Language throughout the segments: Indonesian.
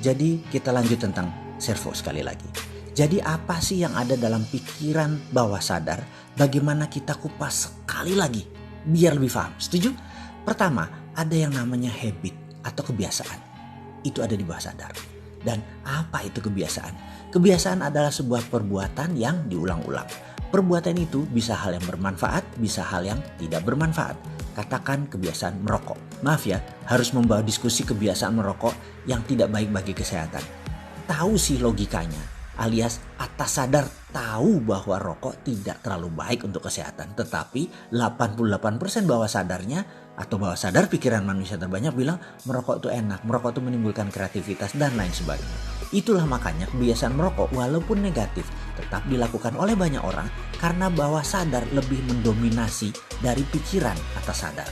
Jadi kita lanjut tentang servo sekali lagi. Jadi apa sih yang ada dalam pikiran bawah sadar? Bagaimana kita kupas sekali lagi biar lebih paham. Setuju? Pertama, ada yang namanya habit atau kebiasaan. Itu ada di bawah sadar. Dan apa itu kebiasaan? Kebiasaan adalah sebuah perbuatan yang diulang-ulang. Perbuatan itu bisa hal yang bermanfaat, bisa hal yang tidak bermanfaat. Katakan kebiasaan merokok. Maaf ya, harus membawa diskusi kebiasaan merokok yang tidak baik bagi kesehatan. Tahu sih logikanya, alias atas sadar tahu bahwa rokok tidak terlalu baik untuk kesehatan. Tetapi 88% bawah sadarnya atau bawah sadar pikiran manusia terbanyak bilang merokok itu enak, merokok itu menimbulkan kreativitas dan lain sebagainya. Itulah makanya kebiasaan merokok walaupun negatif tetap dilakukan oleh banyak orang karena bawah sadar lebih mendominasi dari pikiran atas sadar.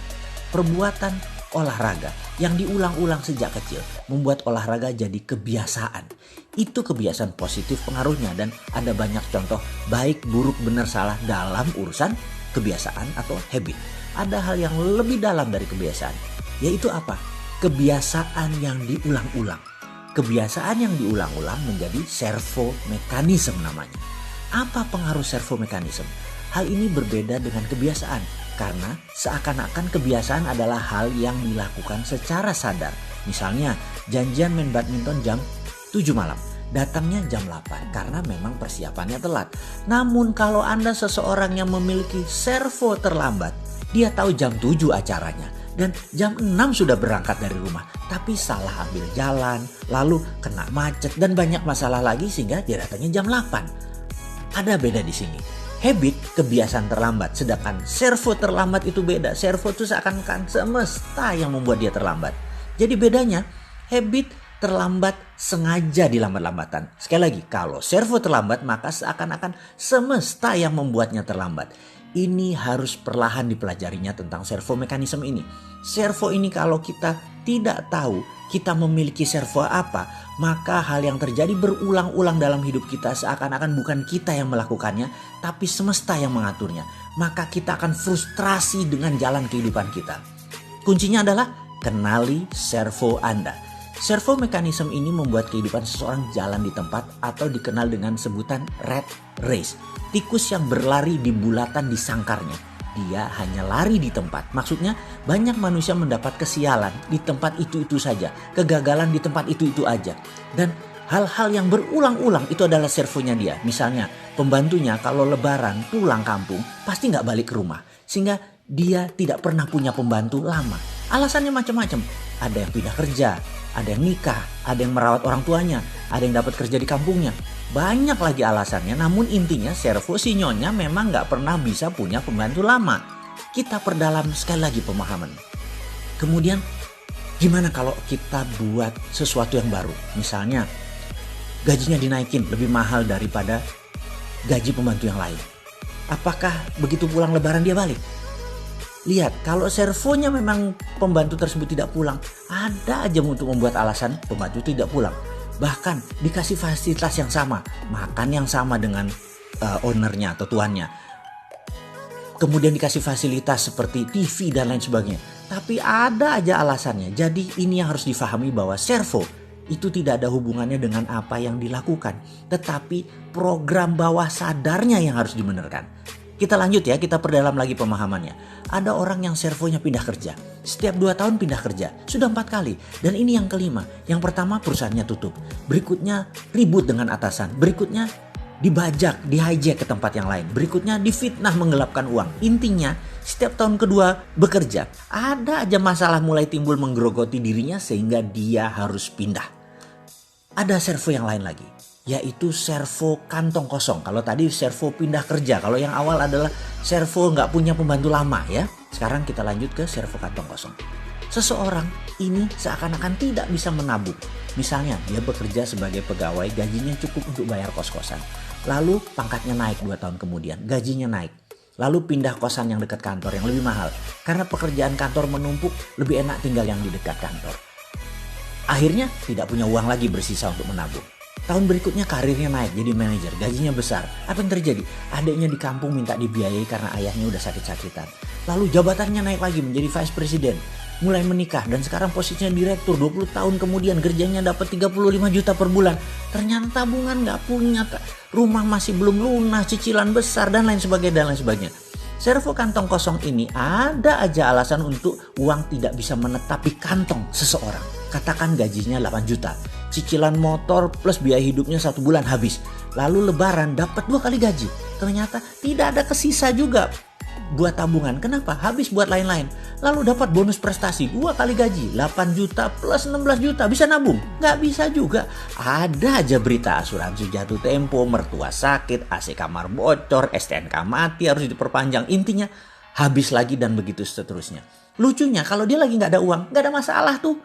Perbuatan olahraga yang diulang-ulang sejak kecil membuat olahraga jadi kebiasaan. Itu kebiasaan positif pengaruhnya dan ada banyak contoh baik, buruk, benar, salah dalam urusan kebiasaan atau habit. Ada hal yang lebih dalam dari kebiasaan, yaitu apa? Kebiasaan yang diulang-ulang. Kebiasaan yang diulang-ulang menjadi servo mekanisme namanya. Apa pengaruh servo mekanisme? Hal ini berbeda dengan kebiasaan karena seakan-akan kebiasaan adalah hal yang dilakukan secara sadar. Misalnya janjian main badminton jam 7 malam. Datangnya jam 8 karena memang persiapannya telat. Namun kalau Anda seseorang yang memiliki servo terlambat, dia tahu jam 7 acaranya dan jam 6 sudah berangkat dari rumah. Tapi salah ambil jalan, lalu kena macet dan banyak masalah lagi sehingga dia datangnya jam 8. Ada beda di sini. Habit kebiasaan terlambat, sedangkan servo terlambat itu beda. Servo itu seakan-akan semesta yang membuat dia terlambat. Jadi bedanya habit terlambat sengaja dilambat-lambatan. Sekali lagi, kalau servo terlambat maka seakan-akan semesta yang membuatnya terlambat. Ini harus perlahan dipelajarinya tentang servo mekanisme ini. Servo ini kalau kita tidak tahu kita memiliki servo apa, maka hal yang terjadi berulang-ulang dalam hidup kita seakan-akan bukan kita yang melakukannya, tapi semesta yang mengaturnya. Maka kita akan frustrasi dengan jalan kehidupan kita. Kuncinya adalah kenali servo Anda. Servo mekanisme ini membuat kehidupan seseorang jalan di tempat atau dikenal dengan sebutan rat race. Tikus yang berlari di bulatan di sangkarnya. Dia hanya lari di tempat. Maksudnya banyak manusia mendapat kesialan di tempat itu-itu saja. Kegagalan di tempat itu-itu aja. Dan hal-hal yang berulang-ulang itu adalah servonya dia. Misalnya pembantunya kalau lebaran pulang kampung pasti gak balik ke rumah. Sehingga dia tidak pernah punya pembantu lama. Alasannya macam-macam. Ada yang pindah kerja, ada yang nikah, ada yang merawat orang tuanya, ada yang dapat kerja di kampungnya. Banyak lagi alasannya, namun intinya servo si nyonya memang gak pernah bisa punya pembantu lama. Kita perdalam sekali lagi pemahaman. Kemudian gimana kalau kita buat sesuatu yang baru? Misalnya gajinya dinaikin lebih mahal daripada gaji pembantu yang lain. Apakah begitu pulang lebaran dia balik? Lihat, kalau servonya memang pembantu tersebut tidak pulang, ada aja untuk membuat alasan pembantu tidak pulang. Bahkan dikasih fasilitas yang sama, makan yang sama dengan ownernya atau tuannya. Kemudian dikasih fasilitas seperti TV dan lain sebagainya. Tapi ada aja alasannya. Jadi ini yang harus difahami bahwa servo itu tidak ada hubungannya dengan apa yang dilakukan. Tetapi program bawah sadarnya yang harus dibenarkan. Kita lanjut ya, kita perdalam lagi pemahamannya. Ada orang yang servonya pindah kerja. Setiap 2 tahun pindah kerja. Sudah 4 kali. Dan ini yang kelima. Yang pertama perusahaannya tutup. Berikutnya ribut dengan atasan. Berikutnya dibajak, di-hijack ke tempat yang lain. Berikutnya difitnah menggelapkan uang. Intinya setiap tahun kedua bekerja. Ada aja masalah mulai timbul menggerogoti dirinya sehingga dia harus pindah. Ada servo yang lain lagi, yaitu servo kantong kosong. Kalau tadi servo pindah kerja, kalau yang awal adalah servo nggak punya pembantu lama ya. Sekarang kita lanjut ke servo kantong kosong. Seseorang ini seakan-akan tidak bisa menabung. Misalnya dia bekerja sebagai pegawai, gajinya cukup untuk bayar kos-kosan. Lalu pangkatnya naik 2 tahun kemudian, gajinya naik. Lalu pindah kosan yang dekat kantor yang lebih mahal. Karena pekerjaan kantor menumpuk, lebih enak tinggal yang di dekat kantor. Akhirnya tidak punya uang lagi bersisa untuk menabung. Tahun berikutnya karirnya naik jadi manajer, gajinya besar. Apa yang terjadi? Adiknya di kampung minta dibiayai karena ayahnya udah sakit-sakitan. Lalu jabatannya naik lagi menjadi vice president. mulai menikah dan sekarang posisinya direktur, 20 tahun kemudian kerjanya dapat 35 juta per bulan. Ternyata tabungan nggak punya, rumah masih belum lunas, cicilan besar dan lain sebagainya. Servo kantong kosong ini ada aja alasan untuk uang tidak bisa menetap di kantong seseorang. Katakan gajinya 8 juta, cicilan motor plus biaya hidupnya 1 bulan habis. Lalu lebaran dapat 2 kali gaji. Ternyata tidak ada kesisa juga buat tabungan. Kenapa? Habis buat lain-lain. Lalu dapat bonus prestasi 2 kali gaji, 8 juta plus 16 juta. Bisa nabung? Nggak bisa juga. Ada aja berita asuransi jatuh tempo, mertua sakit, AC kamar bocor, STNK mati harus diperpanjang. Intinya habis lagi dan begitu seterusnya. Lucunya kalau dia lagi nggak ada uang, nggak ada masalah tuh.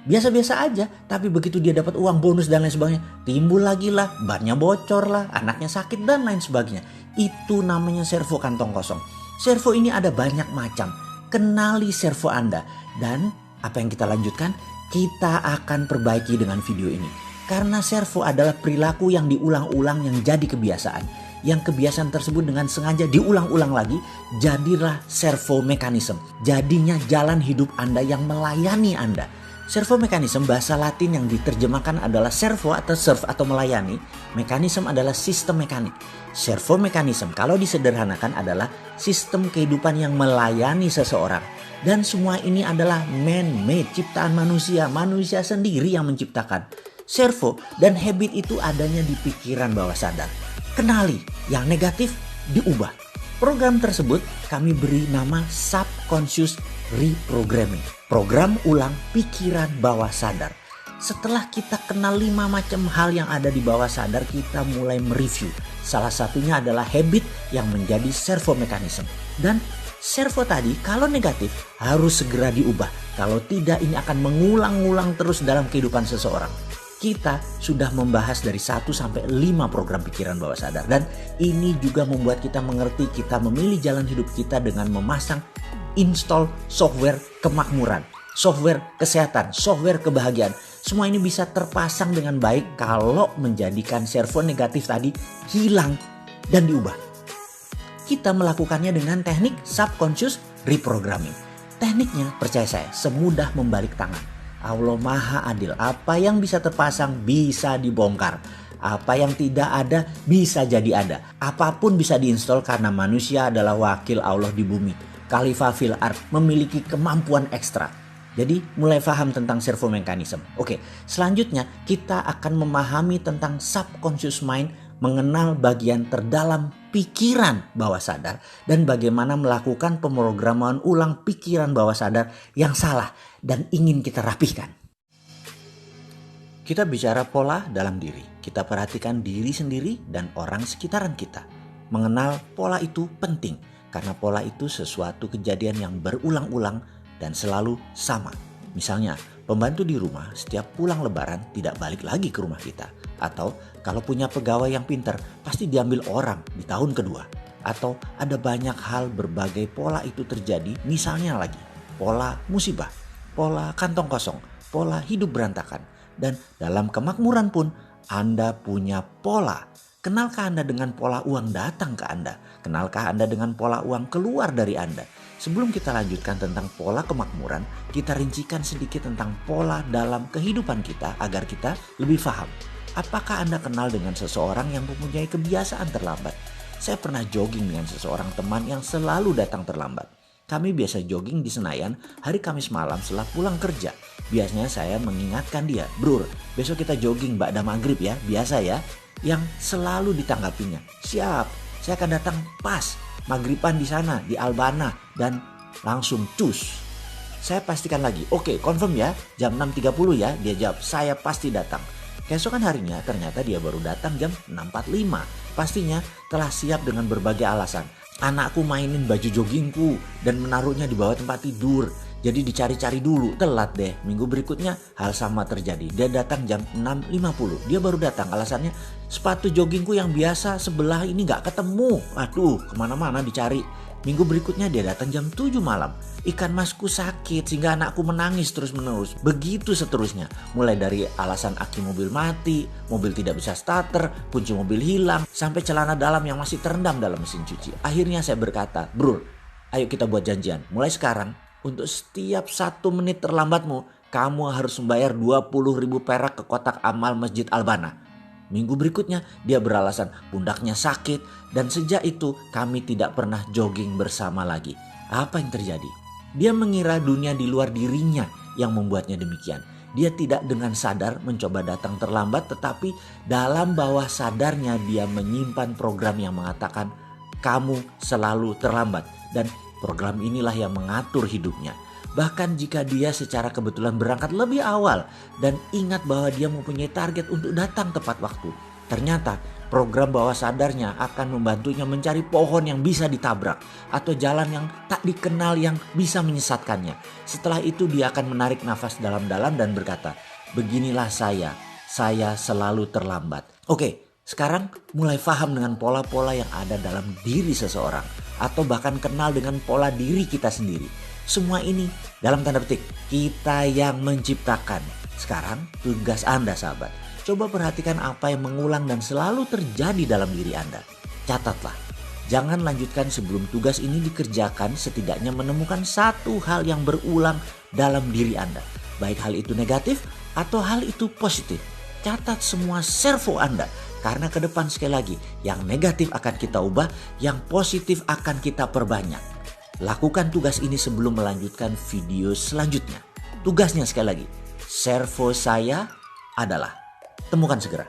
Biasa-biasa aja, tapi begitu dia dapat uang bonus dan lain sebagainya, timbul lagi lah, bannya bocor lah, anaknya sakit dan lain sebagainya. Itu namanya servo kantong kosong. Servo ini ada banyak macam. Kenali servo Anda. Dan apa yang kita lanjutkan? Kita akan perbaiki dengan video ini. Karena servo adalah perilaku yang diulang-ulang yang jadi kebiasaan. Yang kebiasaan tersebut dengan sengaja diulang-ulang lagi, jadilah servo mekanisme. Jadinya jalan hidup Anda yang melayani Anda. Servo mekanisme bahasa Latin yang diterjemahkan adalah servo atau serve atau melayani. Mekanisme adalah sistem mekanik. Servo mekanisme kalau disederhanakan adalah sistem kehidupan yang melayani seseorang. Dan semua ini adalah man-made, ciptaan manusia. Manusia sendiri yang menciptakan. Servo dan habit itu adanya di pikiran bawah sadar. Kenali, yang negatif diubah. Program tersebut kami beri nama subconscious reprogramming. Program ulang pikiran bawah sadar. Setelah kita kenal 5 macam hal yang ada di bawah sadar, kita mulai mereview. Salah satunya adalah habit yang menjadi servo mekanisme. Dan servo tadi kalau negatif harus segera diubah. Kalau tidak ini akan mengulang-ulang terus dalam kehidupan seseorang. Kita sudah membahas dari 1 sampai 5 program pikiran bawah sadar. Dan ini juga membuat kita mengerti kita memilih jalan hidup kita dengan memasang install software kemakmuran, software kesehatan, software kebahagiaan. Semua ini bisa terpasang dengan baik kalau menjadikan servo negatif tadi hilang dan diubah. Kita melakukannya dengan teknik subconscious reprogramming. Tekniknya percaya saya semudah membalik tangan. Allah Maha Adil. Apa yang bisa terpasang bisa dibongkar. Apa yang tidak ada bisa jadi ada. Apapun bisa diinstal karena manusia adalah wakil Allah di bumi. Khalifah fil ard memiliki kemampuan ekstra. Jadi mulai paham tentang servo mekanisme. Oke, selanjutnya kita akan memahami tentang subconscious mind, mengenal bagian terdalam pikiran bawah sadar dan bagaimana melakukan pemrograman ulang pikiran bawah sadar yang salah dan ingin kita rapihkan. Kita bicara pola dalam diri. Kita perhatikan diri sendiri dan orang sekitaran kita. Mengenal pola itu penting. Karena pola itu sesuatu kejadian yang berulang-ulang dan selalu sama. Misalnya, pembantu di rumah setiap pulang lebaran tidak balik lagi ke rumah kita. Atau kalau punya pegawai yang pintar, pasti diambil orang di tahun kedua. Atau ada banyak hal berbagai pola itu terjadi, misalnya lagi pola musibah, pola kantong kosong, pola hidup berantakan. Dan dalam kemakmuran pun Anda punya pola. Kenalkah Anda dengan pola uang datang ke Anda? Kenalkah Anda dengan pola uang keluar dari Anda? Sebelum kita lanjutkan tentang pola kemakmuran, kita rincikan sedikit tentang pola dalam kehidupan kita agar kita lebih paham. Apakah Anda kenal dengan seseorang yang mempunyai kebiasaan terlambat? Saya pernah jogging dengan seseorang teman yang selalu datang terlambat. Kami biasa jogging di Senayan hari Kamis malam setelah pulang kerja. Biasanya saya mengingatkan dia, "Bro, besok kita jogging ba'da maghrib ya, biasa ya." Yang selalu ditanggapinya, "Siap, saya akan datang pas maghriban di sana di Albana." Dan langsung cus. Saya pastikan lagi, "Oke, confirm ya, jam 6.30 ya." Dia jawab, "Saya pasti datang." Keesokan harinya ternyata dia baru datang jam 6.45. Pastinya telah siap dengan berbagai alasan. "Anakku mainin baju joggingku dan menaruhnya di bawah tempat tidur. Jadi dicari-cari dulu, telat deh." Minggu berikutnya hal sama terjadi. Dia datang jam 6.50. Dia baru datang, alasannya sepatu joggingku yang biasa sebelah ini gak ketemu. Aduh, kemana-mana dicari. Minggu berikutnya dia datang jam 7 malam. "Ikan masku sakit sehingga anakku menangis terus-menerus." Begitu seterusnya. Mulai dari alasan aki mobil mati, mobil tidak bisa starter, kunci mobil hilang, sampai celana dalam yang masih terendam dalam mesin cuci. Akhirnya saya berkata, "Bro, ayo kita buat janjian. Mulai sekarang Untuk setiap 1 menit terlambatmu, kamu harus membayar 20.000 perak ke kotak amal Masjid Albana. Minggu berikutnya dia beralasan pundaknya sakit dan sejak itu kami tidak pernah jogging bersama lagi. Apa yang terjadi? Dia mengira dunia di luar dirinya yang membuatnya demikian. Dia tidak dengan sadar mencoba datang terlambat, tetapi dalam bawah sadarnya dia menyimpan program yang mengatakan kamu selalu terlambat, dan program inilah yang mengatur hidupnya. Bahkan jika dia secara kebetulan berangkat lebih awal dan ingat bahwa dia mempunyai target untuk datang tepat waktu, ternyata program bawah sadarnya akan membantunya mencari pohon yang bisa ditabrak atau jalan yang tak dikenal yang bisa menyesatkannya. Setelah itu dia akan menarik nafas dalam-dalam dan berkata, beginilah saya selalu terlambat. Oke, sekarang mulai paham dengan pola-pola yang ada dalam diri seseorang atau bahkan kenal dengan pola diri kita sendiri. Semua ini dalam tanda petik kita yang menciptakan. Sekarang tugas Anda sahabat, coba perhatikan apa yang mengulang dan selalu terjadi dalam diri Anda. Catatlah, jangan lanjutkan sebelum tugas ini dikerjakan, setidaknya menemukan satu hal yang berulang dalam diri Anda. Baik hal itu negatif atau hal itu positif. Catat semua servo Anda. Karena ke depan sekali lagi, yang negatif akan kita ubah, yang positif akan kita perbanyak. Lakukan tugas ini sebelum melanjutkan video selanjutnya. Tugasnya sekali lagi, servo saya adalah temukan segera.